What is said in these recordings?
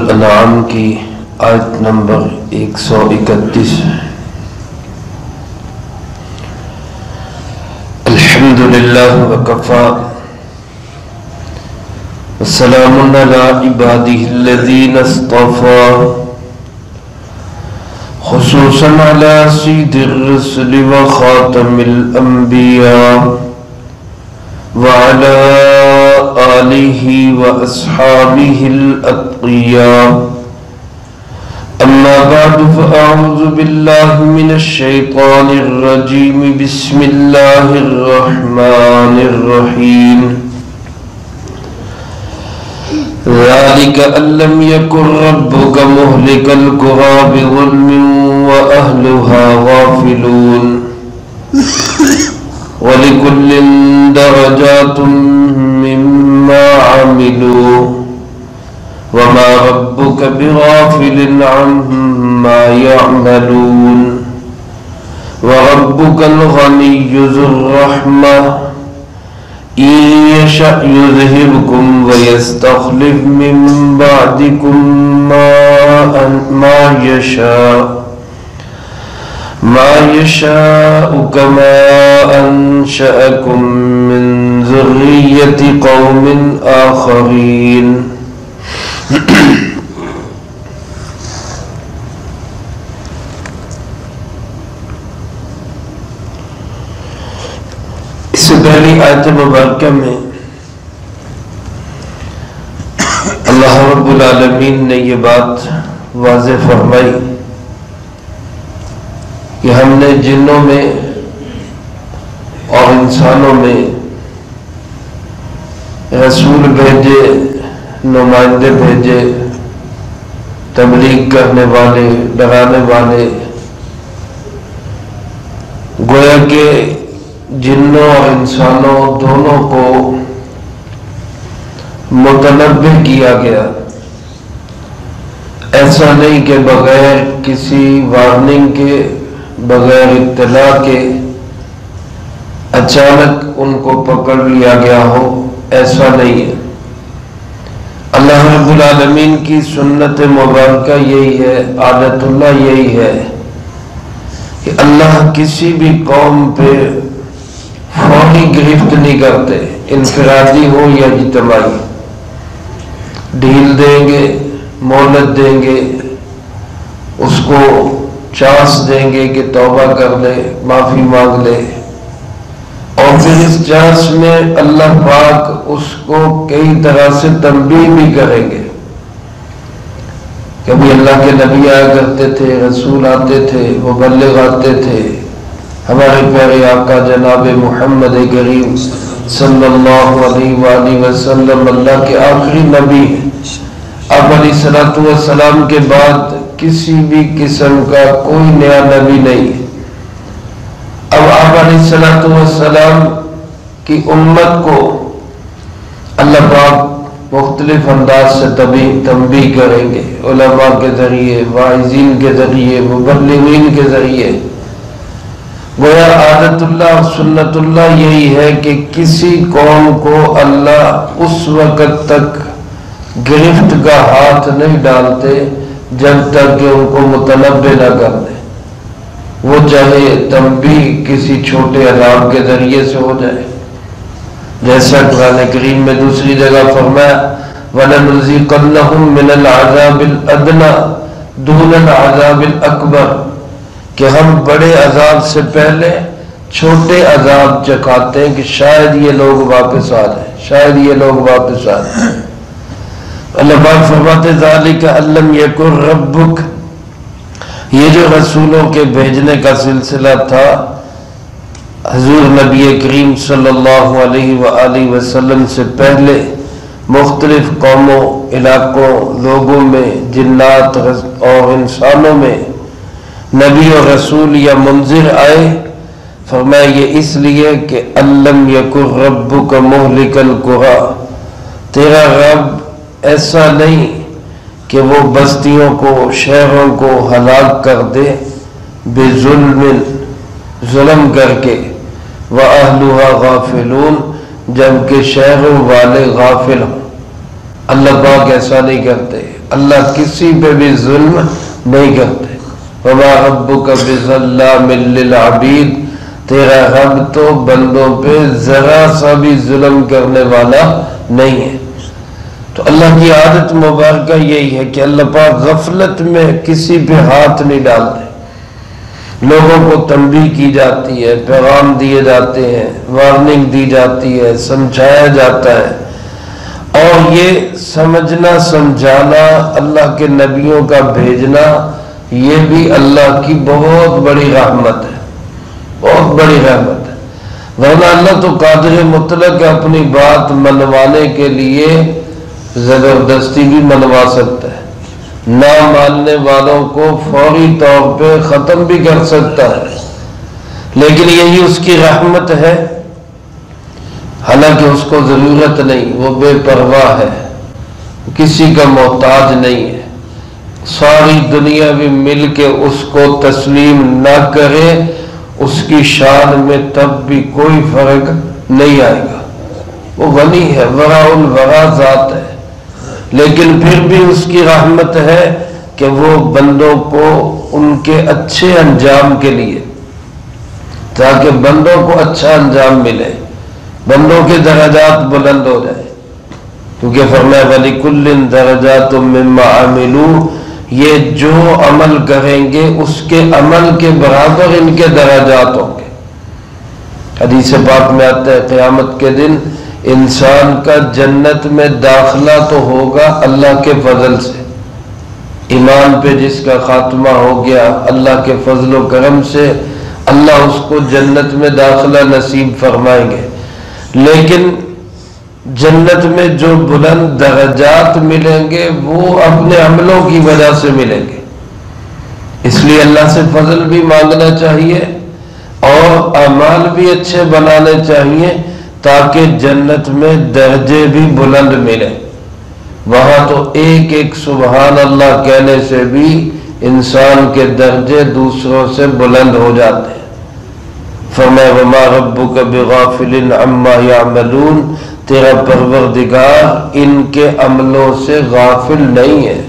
الانعام کی آیت نمبر 131۔ الحمدللہ وکفا والسلام علی عبادہ الذین اصطفى خصوصا علی سید الرسل وخاتم الانبیاء وعلى آلہ واصحابہ الاتقیاء اما بعد فاعوذ باللہ من الشیطان الرجیم بسم اللہ الرحمن الرحیم ذلك أن لم يكن ربك مهلك القرى بظلم وأهلها غافلون ولكل درجات مما عملوا وما ربك بغافل عما يعملون وربك الغني ذو الرحمة إن يشأ يذهبكم ويستخلف من بعدكم ما يشاء كما أنشأكم من ذرية قوم آخرين اس سے پہلی آیت مبارکہ میں اللہ رب العالمین نے یہ بات واضح فرمائی کہ ہم نے جنوں میں اور انسانوں میں رسول بھیجے، نمائندے بھیجے، تبلیغ کرنے والے، ڈرانے والے، گویا کہ جنوں اور انسانوں دونوں کو متنبہ کیا گیا۔ ایسا نہیں کہ بغیر کسی وارننگ کے، بغیر اطلاع کے اچانک ان کو پکڑ لیا گیا ہو، ایسا نہیں ہے۔ اللہ رب العالمین کی سنت مبارکہ یہی ہے، عادت اللہ یہی ہے کہ اللہ کسی بھی قوم پہ فوری گرفت نہیں کرتے، انفرادی ہو یا اجتماعی۔ ڈھیل دیں گے، مہلت دیں گے، اس کو چانس دیں گے کہ توبہ کر لے، معافی مانگ لے، اور پھر اس چانس میں اللہ پاک اس کو کئی طرح سے تنبیہ بھی کریں گے۔ کبھی اللہ کے نبی آیا کرتے تھے، رسول آتے تھے، مبلغ آتے تھے، ہمارے پیارے آقا جناب محمد کریم صلی اللہ علیہ وآلہ وسلم اللہ کے آخری نبی ہیں۔ آپ علیہ الصلوۃ والسلام کے بعد کسی بھی قسم کا کوئی نیا نبی نہیں ہے۔ اب آپ علیہ الصلوۃ والسلام کی امت کو اللہ پاک مختلف انداز سے تنبیہ کریں گے، علماء کے ذریعے، واعظین کے ذریعے، مبلغین کے ذریعے۔ گویا عادت اللہ اور سنت اللہ یہی ہے کہ کسی قوم کو اللہ اس وقت تک گرفت کا ہاتھ نہیں ڈالتے جب تک کہ ان کو متنبہ نہ کر دے، وہ چاہے تنبیہ کسی چھوٹے عذاب کے ذریعے سے ہو جائے، جیسا قرآن کریم میں دوسری جگہ فرمایا وَلَنُذِيقَنَّهُم مِّنَ الْعَذَابِ الْأَدْنَىٰ دُونَ الْعَذَابِ الْأَكْبَرِ، کہ ہم بڑے عذاب سے پہلے چھوٹے عذاب چکھاتے ہیں کہ شاید یہ لوگ واپس آ جائیں، شاید یہ لوگ واپس آ جائیں۔ اللہ پاک فرماتے ذَلِكَ أَن لَّمْ يَكُن رَّبُّكَ، یہ جو رسولوں کے بھیجنے کا سلسلہ تھا، حضور نبی کریم صلی اللہ علیہ وآلہ وسلم سے پہلے مختلف قوموں، علاقوں، لوگوں میں، جنات اور انسانوں میں نبی اور رسول یا منذر آئے، فرمایا یہ اس لیے کہ أَلَّمْ يَكُن رَّبُّكَ مُهْلِكَ الْقُرَىٰ، تیرا رب ایسا نہیں کہ وہ بستیوں کو، شہروں کو ہلاک کر دے بظلم، ظلم کر کے، وَأَهْلُهَا غَافِلُونَ، جبکہ شہروں والے غافل ہوں۔ اللہ پاک ایسا نہیں کرتے، اللہ کسی پہ بھی ظلم نہیں کرتے. وما ربک بظلام للعبید، تیرا رب تو بندوں پہ ذرا سا بھی ظلم کرنے والا نہیں ہے. تو اللہ کی عادت مبارکہ یہی ہے کہ اللہ پاک غفلت میں کسی پہ ہاتھ نہیں ڈالتے. لوگوں کو تنبیہ کی جاتی ہے، پیغام دیے جاتے ہیں، وارننگ دی جاتی ہے، سمجھایا جاتا ہے. اور یہ سمجھنا سمجھانا، اللہ کے نبیوں کا بھیجنا، یہ بھی اللہ کی بہت بڑی رحمت ہے، بہت بڑی رحمت ہے. ورنہ اللہ تو قادر مطلق ہے، اپنی بات منوانے کے لیے زبردستی بھی منوا سکتا ہے، نہ ماننے والوں کو فوری طور پہ ختم بھی کر سکتا ہے. لیکن یہی اس کی رحمت ہے، حالانکہ اس کو ضرورت نہیں، وہ بے پرواہ ہے، کسی کا محتاج نہیں ہے. ساری دنیا بھی مل کے اس کو تسلیم نہ کرے، اس کی شان میں تب بھی کوئی فرق نہیں آئے گا. وہ غنی ہے، ورا الورا ذات ہے. لیکن پھر بھی اس کی رحمت ہے کہ وہ بندوں کو ان کے اچھے انجام کے لیے، تاکہ بندوں کو اچھا انجام ملے، بندوں کے درجات بلند ہو جائے. کیونکہ فرمایا وَلِكُلٍّ دَرَجَاتٌ مِّمَّا عَمِلُوا، یہ جو عمل کریں گے اس کے عمل کے برابر ان کے درجات ہوں گے. حدیث پاک میں آتا ہے قیامت کے دن انسان کا جنت میں داخلہ تو ہوگا اللہ کے فضل سے. ایمان پہ جس کا خاتمہ ہو گیا اللہ کے فضل و کرم سے اللہ اس کو جنت میں داخلہ نصیب فرمائیں گے. لیکن جنت میں جو بلند درجات ملیں گے وہ اپنے عملوں کی وجہ سے ملیں گے. اس لیے اللہ سے فضل بھی مانگنا چاہیے اور اعمال بھی اچھے بنانے چاہیے تاکہ جنت میں درجے بھی بلند ملے. وہاں تو ایک ایک سبحان اللہ کہنے سے بھی انسان کے درجے دوسروں سے بلند ہو جاتے ہیں. فرمایا وما ربک بغافل عما یعملون، تیرا پروردگار ان کے عملوں سے غافل نہیں ہے.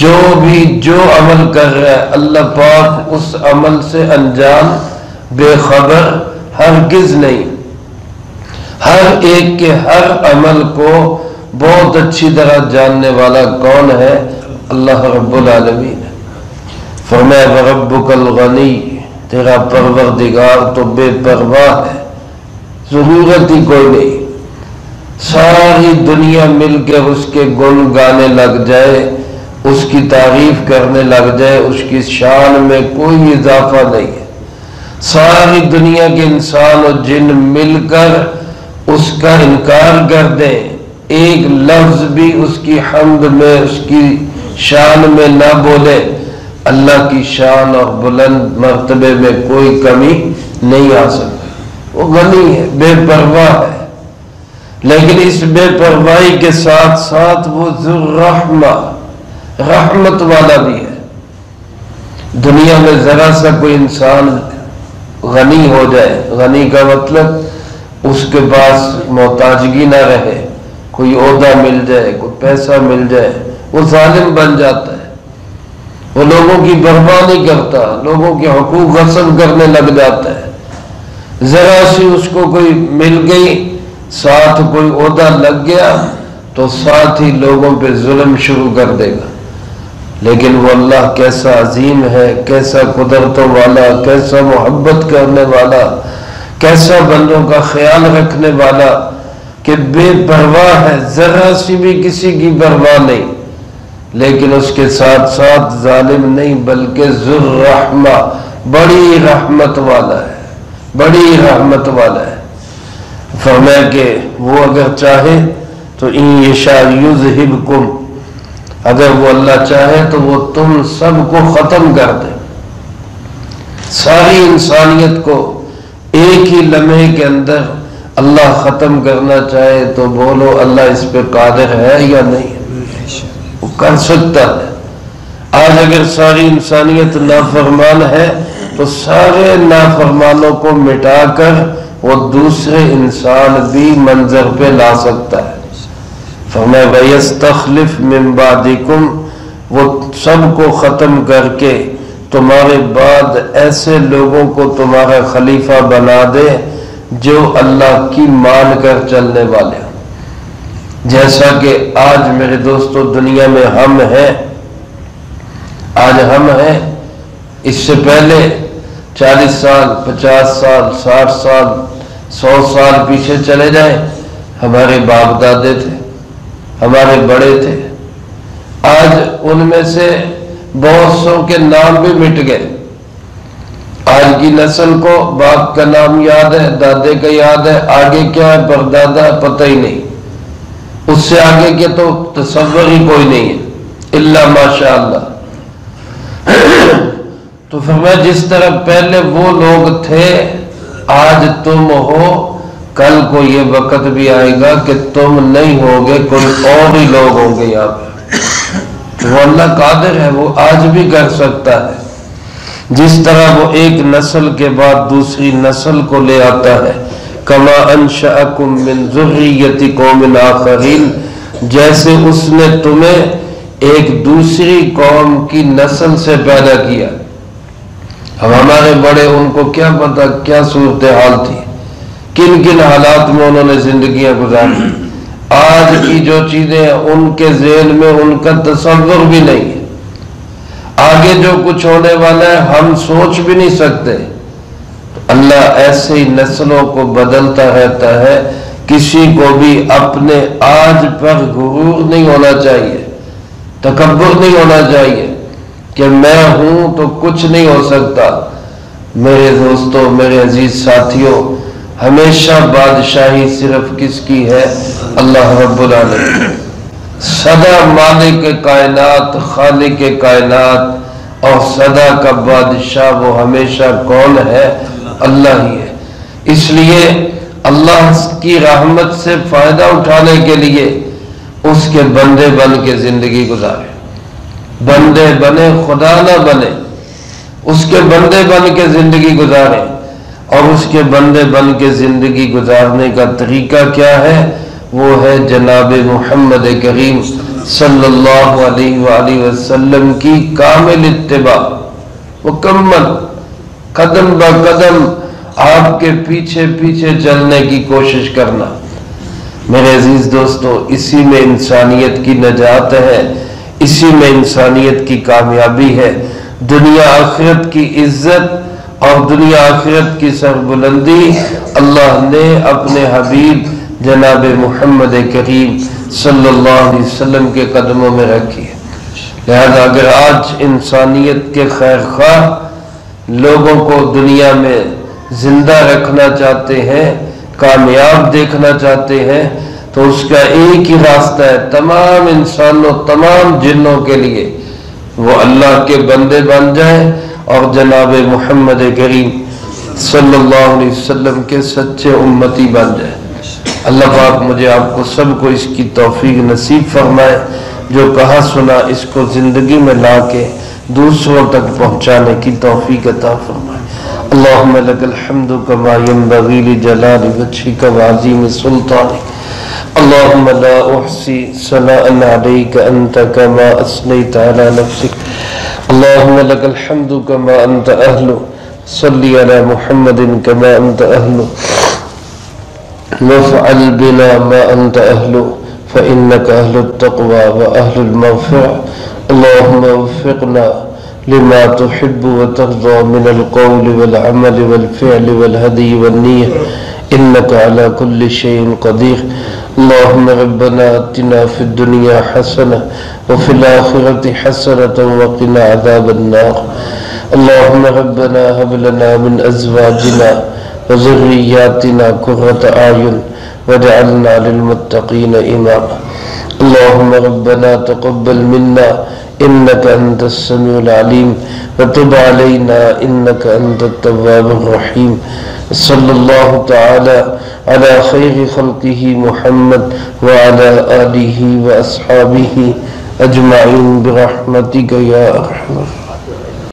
جو عمل کر رہا ہے اللہ پاک اس عمل سے انجام بے خبر ہرگز نہیں. ہر ایک کے ہر عمل کو بہت اچھی طرح جاننے والا کون ہے؟ اللہ رب العالمین. فرمایا وَرَبُّكَ الْغَنِيُّ، تیرا پروردگار تو بے پرواہ ہے، ضرورت ہی کوئی نہیں. ساری دنیا مل کے اس کے گن گانے لگ جائے، اس کی تعریف کرنے لگ جائے، اس کی شان میں کوئی اضافہ نہیں ہے. ساری دنیا کے انسان اور جن مل کر اس کا انکار کر دیں، ایک لفظ بھی اس کی حمد میں اس کی شان میں نہ بولے، اللہ کی شان اور بلند مرتبے میں کوئی کمی نہیں آ سکتی. وہ غنی ہے، بے پرواہ ہے. لیکن اس بے پرواہی کے ساتھ ساتھ وہ ذو الرحمہ، رحمت والا بھی ہے. دنیا میں ذرا سا کوئی انسان غنی ہو جائے، غنی کا مطلب اس کے پاس محتاجگی نہ رہے، کوئی عہدہ مل جائے، کوئی پیسہ مل جائے، وہ ظالم بن جاتا ہے. وہ لوگوں کی پرواہ نہیں کرتا، لوگوں کے حقوق غصب کرنے لگ جاتا ہے. ذرا سی اس کو کوئی مل گئی، ساتھ کوئی عہدہ لگ گیا تو ساتھ ہی لوگوں پہ ظلم شروع کر دے گا. لیکن وہ اللہ کیسا عظیم ہے، کیسا قدرتوں والا، کیسا محبت کرنے والا، کیسا بندوں کا خیال رکھنے والا کہ بے پرواہ ہے، ذرا سی بھی کسی کی پرواہ نہیں. لیکن اس کے ساتھ ساتھ ظالم نہیں بلکہ ذو الرحمہ، بڑی رحمت والا ہے، بڑی رحمت والا ہے. فرمایا کہ وہ اگر چاہے تو ان یشاء یذہبکم، اگر وہ اللہ چاہے تو وہ تم سب کو ختم کر دے، ساری انسانیت کو ایک ہی لمحے کے اندر اللہ ختم کرنا چاہے تو بولو اللہ اس پہ قادر ہے یا نہیں؟ وہ کر سکتا ہے. آج اگر ساری انسانیت نافرمان ہے تو سارے نافرمانوں کو مٹا کر وہ دوسرے انسان بھی منظر پہ لا سکتا ہے. فرمایا وَيَسْتَخْلِفْ مِن بَعْدِكُمْ، وہ سب کو ختم کر کے تمہارے بعد ایسے لوگوں کو تمہارا خلیفہ بنا دے جو اللہ کی مان کر چلنے والے ہیں. جیسا کہ آج میرے دوستو دنیا میں ہم ہیں، آج ہم ہیں، اس سے پہلے 40 سال 50 سال 60 سال 100 سال پیچھے چلے جائیں، ہمارے باپ دادے تھے، ہمارے بڑے تھے. آج ان میں سے بہت سو کے نام بھی مٹ گئے. آج کی نسل کو باپ کا نام یاد ہے، دادے کا یاد ہے، آگے کیا ہے پردادا پتہ ہی نہیں. اس سے آگے کے تو تصور ہی کوئی نہیں ہے الا ماشاء اللہ. تو فرمایا جس طرح پہلے وہ لوگ تھے آج تم ہو، کل کو یہ وقت بھی آئے گا کہ تم نہیں ہوگے، کوئی اور ہی لوگ ہوں گے یہاں پہ. وہ اللہ قادر ہے، وہ آج بھی کر سکتا ہے. جس طرح وہ ایک نسل کے بعد دوسری نسل کو لے آتا ہے، کما انشأکم من ذریۃ قوم آخرین، جیسے اس نے تمہیں ایک دوسری قوم کی نسل سے پیدا کیا. اب ہمارے بڑے، ان کو کیا پتا کیا صورتحال تھی، کن کن حالات میں انہوں نے زندگیاں گزاری. آج کی جو چیزیں ہیں ان کے ذہن میں ان کا تصور بھی نہیں ہے. آگے جو کچھ ہونے والا ہے ہم سوچ بھی نہیں سکتے. اللہ ایسے ہی نسلوں کو بدلتا رہتا ہے. کسی کو بھی اپنے آج پر غرور نہیں ہونا چاہیے، تکبر نہیں ہونا چاہیے کہ میں ہوں تو کچھ نہیں ہو سکتا. میرے دوستوں، میرے عزیز ساتھیوں، ہمیشہ بادشاہی صرف کس کی ہے؟ اللہ رب العالمین. سدا مالک کائنات، خالق کائنات اور سدا کا بادشاہ وہ ہمیشہ کون ہے؟ اللہ ہی ہے. اس لیے اللہ کی رحمت سے فائدہ اٹھانے کے لیے اس کے بندے بن کے زندگی گزارے. بندے بنے، خدا نہ بنے، اس کے بندے بن کے زندگی گزارے. اور اس کے بندے بن کے زندگی گزارنے کا طریقہ کیا ہے؟ وہ ہے جناب محمد کریم صلی اللہ علیہ وآلہ وسلم کی کامل اتباع، مکمل قدم با قدم آپ کے پیچھے پیچھے چلنے کی کوشش کرنا. میرے عزیز دوستو، اسی میں انسانیت کی نجات ہے، اسی میں انسانیت کی کامیابی ہے. دنیا آخرت کی عزت اور دنیا آخرت کی سربلندی اللہ نے اپنے حبیب جناب محمد کریم صلی اللہ علیہ وسلم کے قدموں میں رکھی ہے. لہذا اگر آج انسانیت کے خیر خواہ لوگوں کو دنیا میں زندہ رکھنا چاہتے ہیں، کامیاب دیکھنا چاہتے ہیں، تو اس کا ایک ہی راستہ ہے تمام انسانوں، تمام جنوں کے لیے وہ اللہ کے بندے بن جائیں اور جناب محمد کریم صلی اللہ علیہ وسلم کے سچے امتی بن جائیں. اللہ پاک مجھے آپ کو سب کو اس کی توفیق نصیب فرمائے. جو کہا سنا اس کو زندگی میں لا کے دوسروں تک پہنچانے کی توفیق عطا فرمائے. اللہم لک الحمد کما ینبغی لجلال وجہک وعظیم سلطانک. اللہم لا احصی ثناء علیک انت کما اثنیت علی نفسک. اللہم لک الحمد کما انت اہل. صلی علی محمد کما انت اہل. وافعل بنا ما انت اہل فإنك اہل التقوى واہل المغفرة. اللہم وفقنا لما تحب وترضى من القول والعمل والفعل والهدي والنية إنك على كل شيء قدير. اللهم ربنا آتنا في الدنيا حسنة وفي الآخرة حسنة وقنا عذاب النار. اللهم ربنا هب لنا من أزواجنا وذرياتنا قرة أعين واجعلنا للمتقين إماما. اللهم ربنا تقبل منا إنك أنت السميع العليم وتب علينا إنك أنت التواب الرحيم. صلى الله تعالى على خير خلقه محمد وعلى آله وأصحابه أجمعين برحمتك يا أرحم الراحمين.